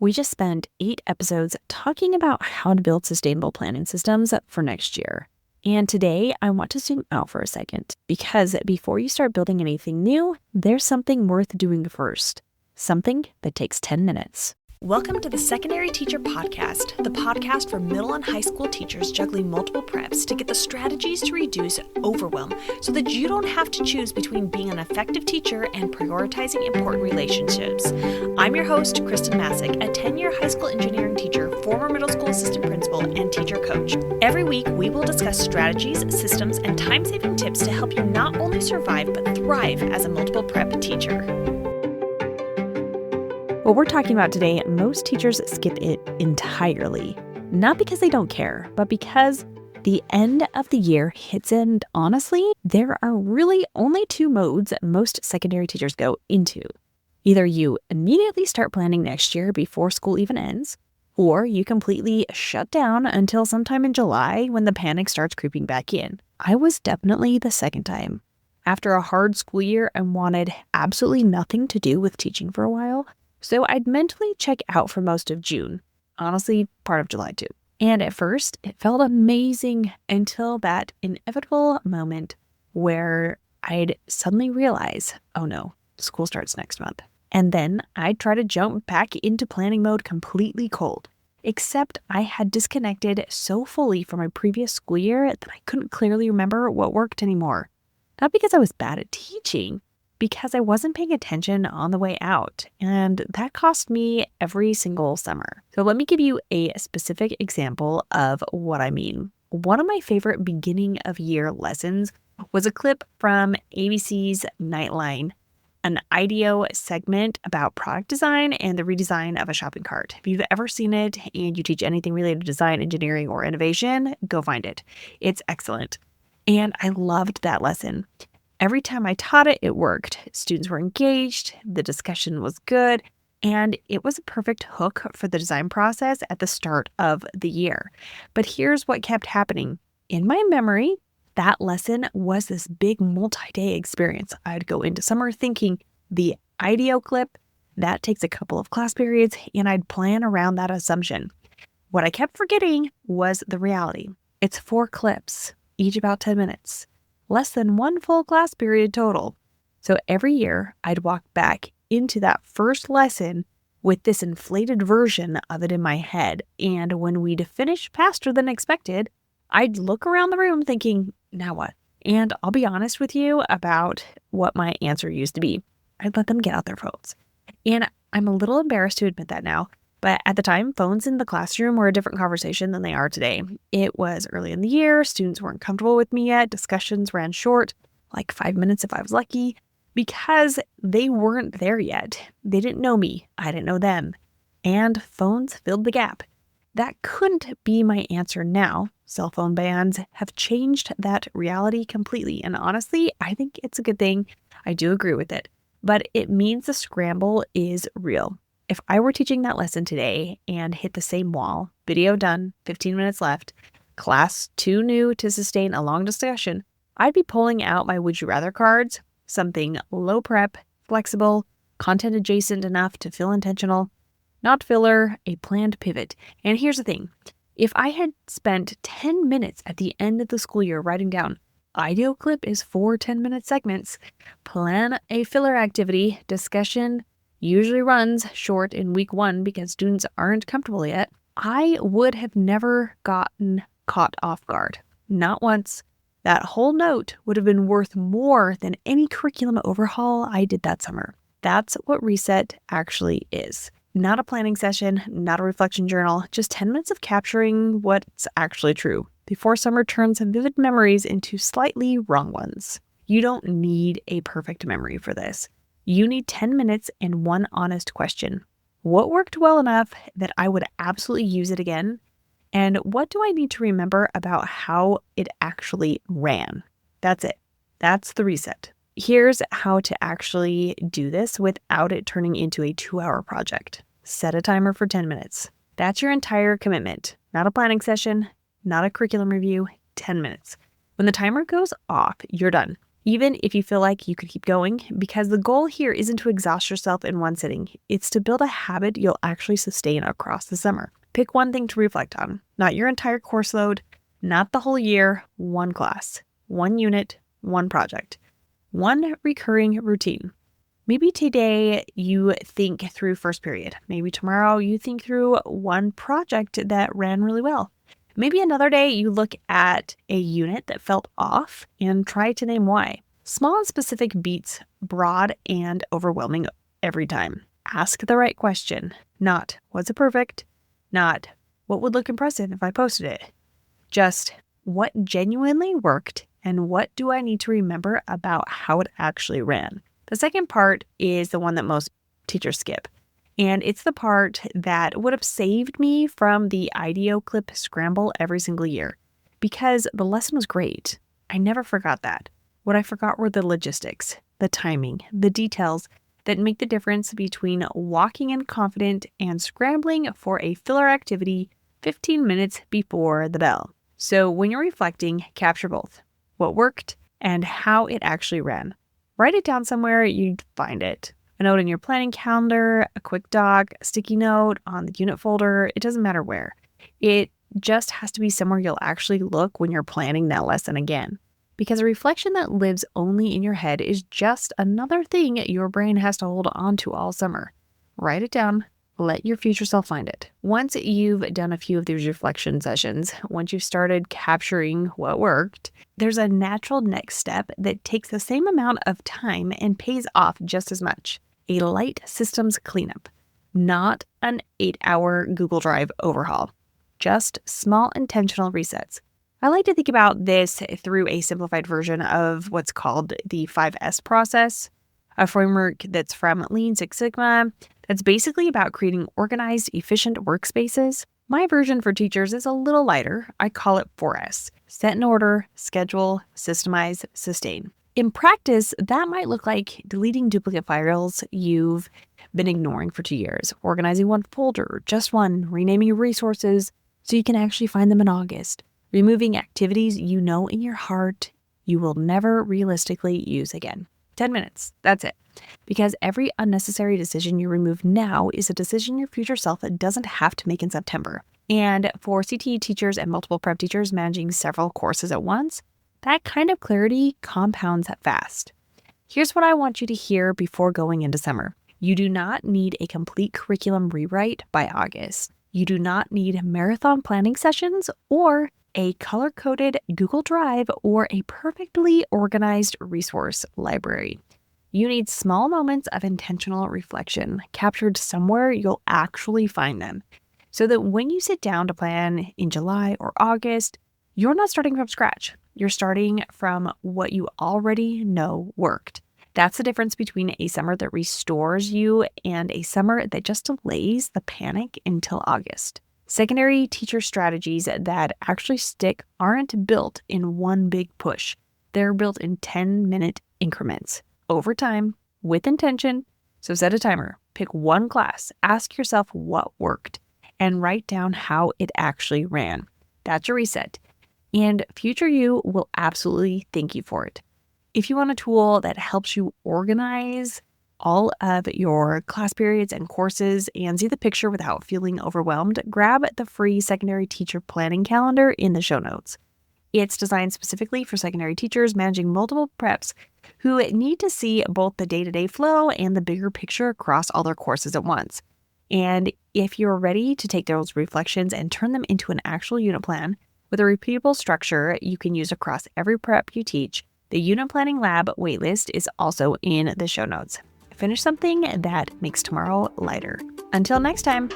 We just spent 8 episodes talking about how to build sustainable planning systems for next year. And today, I want to zoom out for a second because before you start building anything new, there's something worth doing first. Something that takes 10 minutes. Welcome to the Secondary Teacher Podcast, the podcast for middle and high school teachers juggling multiple preps to get the strategies to reduce overwhelm so that you don't have to choose between being an effective teacher and prioritizing important relationships. I'm your host, Khristen Massic, a 10-year high school engineering teacher, former middle school assistant principal, and teacher coach. Every week, we will discuss strategies, systems, and time-saving tips to help you not only survive but thrive as a multiple prep teacher. What we're talking about today, most teachers skip it entirely. Not because they don't care, but because the end of the year hits, and honestly, there are really only 2 modes most secondary teachers go into. Either you immediately start planning next year before school even ends, or you completely shut down until sometime in July when the panic starts creeping back in. I was definitely the second time. After a hard school year, I wanted absolutely nothing to do with teaching for a while. So I'd mentally check out for most of June, honestly, part of July too. And at first, it felt amazing until that inevitable moment where I'd suddenly realize, oh no, school starts next month. And then I'd try to jump back into planning mode completely cold. Except I had disconnected so fully from my previous school year that I couldn't clearly remember what worked anymore. Not because I was bad at teaching, because I wasn't paying attention on the way out, and that cost me every single summer. So let me give you a specific example of what I mean. One of my favorite beginning of year lessons was a clip from ABC's Nightline, an IDEO segment about product design and the redesign of a shopping cart. If you've ever seen it and you teach anything related to design, engineering, or innovation, go find it. It's excellent. And I loved that lesson. Every time I taught it, it worked. Students were engaged, the discussion was good, and it was a perfect hook for the design process at the start of the year. But here's what kept happening. In my memory, that lesson was this big multi-day experience. I'd go into summer thinking the IDEO clip, that takes a couple of class periods, and I'd plan around that assumption. What I kept forgetting was the reality. It's 4 clips, each about 10 minutes. Less than 1 full class period total. So every year, I'd walk back into that first lesson with this inflated version of it in my head. And when we'd finish faster than expected, I'd look around the room thinking, now what? And I'll be honest with you about what my answer used to be. I'd let them get out their phones. And I'm a little embarrassed to admit that now. But at the time, phones in the classroom were a different conversation than they are today. It was early in the year, students weren't comfortable with me yet, discussions ran short, like 5 minutes if I was lucky, because they weren't there yet. They didn't know me, I didn't know them, and phones filled the gap. That couldn't be my answer now. Cell phone bans have changed that reality completely, and honestly, I think it's a good thing. I do agree with it, but it means the scramble is real. If I were teaching that lesson today and hit the same wall, video done, 15 minutes left, class too new to sustain a long discussion, I'd be pulling out my would you rather cards, something low prep, flexible, content adjacent enough to feel intentional, not filler, a planned pivot. And here's the thing. If I had spent 10 minutes at the end of the school year writing down, IDEO clip is 4 10-minute segments, plan a filler activity, discussion, usually runs short in week 1 because students aren't comfortable yet, I would have never gotten caught off guard. Not once. That whole note would have been worth more than any curriculum overhaul I did that summer. That's what reset actually is. Not a planning session, not a reflection journal, just 10 minutes of capturing what's actually true before summer turns vivid memories into slightly wrong ones. You don't need a perfect memory for this. You need 10 minutes and 1 honest question. What worked well enough that I would absolutely use it again? And what do I need to remember about how it actually ran? That's it. That's the reset. Here's how to actually do this without it turning into a 2-hour project. Set a timer for 10 minutes. That's your entire commitment. Not a planning session, not a curriculum review, 10 minutes. When the timer goes off, you're done. even if you feel like you could keep going, because the goal here isn't to exhaust yourself in one sitting. It's to build a habit you'll actually sustain across the summer. Pick one thing to reflect on, not your entire course load, not the whole year, one class, one unit, one project, one recurring routine. Maybe today you think through first period. Maybe tomorrow you think through one project that ran really well. Maybe another day you look at a unit that felt off and try to name why. Small and specific beats broad and overwhelming every time. Ask the right question, not was it perfect, not what would look impressive if I posted it. Just what genuinely worked and what do I need to remember about how it actually ran. The second part is the one that most teachers skip. And it's the part that would have saved me from the IDEO clip scramble every single year. Because the lesson was great. I never forgot that. What I forgot were the logistics, the timing, the details that make the difference between walking in confident and scrambling for a filler activity 15 minutes before the bell. So when you're reflecting, capture both what worked and how it actually ran. Write it down somewhere you'd find it. A note in your planning calendar, a quick doc, a sticky note on the unit folder. It doesn't matter where. It just has to be somewhere you'll actually look when you're planning that lesson again. Because a reflection that lives only in your head is just another thing your brain has to hold on to all summer. Write it down. Let your future self find it. Once you've done a few of these reflection sessions, once you've started capturing what worked, there's a natural next step that takes the same amount of time and pays off just as much. A light systems cleanup, not an 8-hour Google Drive overhaul. Just small intentional resets. I like to think about this through a simplified version of what's called the 5S process, a framework that's from Lean Six Sigma that's basically about creating organized, efficient workspaces. My version for teachers is a little lighter. I call it 4S. Set in order, schedule, systemize, sustain. In practice, that might look like deleting duplicate files you've been ignoring for 2 years, organizing one folder, just one, renaming your resources so you can actually find them in August, removing activities you know in your heart you will never realistically use again. 10 minutes, that's it. Because every unnecessary decision you remove now is a decision your future self doesn't have to make in September. And for CTE teachers and multiple prep teachers managing several courses at once, that kind of clarity compounds fast. Here's what I want you to hear before going into summer. You do not need a complete curriculum rewrite by August. You do not need marathon planning sessions or a color-coded Google Drive or a perfectly organized resource library. You need small moments of intentional reflection captured somewhere you'll actually find them, so that when you sit down to plan in July or August, you're not starting from scratch. You're starting from what you already know worked. That's the difference between a summer that restores you and a summer that just delays the panic until August. Secondary teacher strategies that actually stick aren't built in one big push. They're built in 10-minute increments, over time, with intention. So set a timer, pick one class, ask yourself what worked, and write down how it actually ran. That's your reset. And future you will absolutely thank you for it. If you want a tool that helps you organize all of your class periods and courses and see the picture without feeling overwhelmed, grab the free secondary teacher planning calendar in the show notes. It's designed specifically for secondary teachers managing multiple preps who need to see both the day-to-day flow and the bigger picture across all their courses at once. And if you're ready to take those reflections and turn them into an actual unit plan with a repeatable structure you can use across every prep you teach, the Unit Planning Lab waitlist is also in the show notes. Finish something that makes tomorrow lighter. Until next time.